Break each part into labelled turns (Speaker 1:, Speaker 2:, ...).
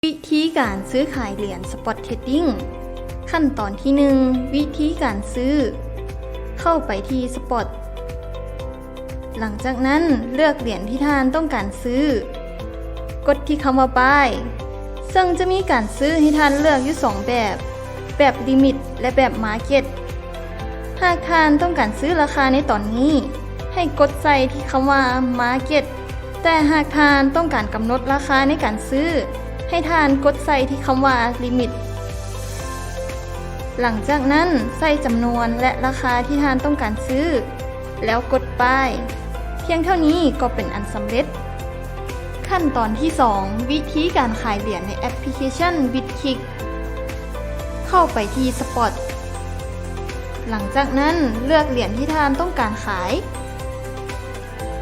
Speaker 1: วิธีการซื้อขายเหรียญสปอตเทรดดิ้งขั้นตอนที่ 1 วิธีการซื้อเข้าไปที่สปอตหลังจากนั้นเลือกเหรียญที่ท่านต้องการซื้อกดที่คำว่า buy ซึ่งจะมีการซื้อให้ท่านเลือกอยู่2แบบลิมิตและแบบ market หากท่านต้องการซื้อราคาในตอนนี้ให้กดใส่ที่คำว่า market แต่หากท่านต้องการกำหนดราคาในการซื้อให้ท่านกดใส่ที่คำว่า limit หลังจากนั้นใส่จำนวนและราคาที่ท่านต้องการซื้อแล้วกดป้ายเพียงเท่านี้ก็เป็นอันสำเร็จขั้นตอนที่ 2 วิธีการขายเหรียญในแอปพลิเคชัน Bitkik เข้าไปที่ Spot หลังจากนั้นเลือกเหรียญที่ท่านต้องการขาย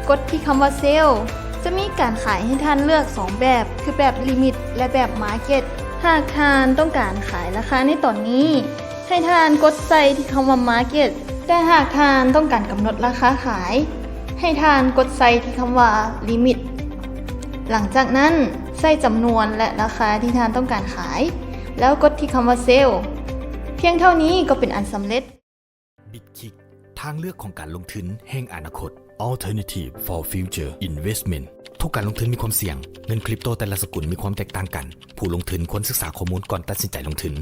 Speaker 1: กดที่คำว่า Sell จะมีการขายให้ท่านเลือก2แบบคือแบบ Limit และแบบ Market หากท่านต้องการขายราคาในตอนนี้ให้ท่านกดใส่ที่คำว่า Market แต่หากท่านต้องการกำหนดราคาขายให้ท่านกดใส่ที่คำว่า Limit หลังจากนั้นใส่จำนวนและราคาที่ท่านต้องการขายแล้วกดที่คำว่า Sell เพียงเท่านี้ก็เป็นอันสำเร็จ
Speaker 2: Bitkik ทางเลือกของการลงทุนแห่งอนาคต Alternative for Future Investment ทุกการลงทุนมีความเสี่ยงเงินคริปโตแต่ละสกุลมีความแตกต่างกันผู้ลงทุนควรศึกษาข้อมูลก่อนตัดสินใจลงทุน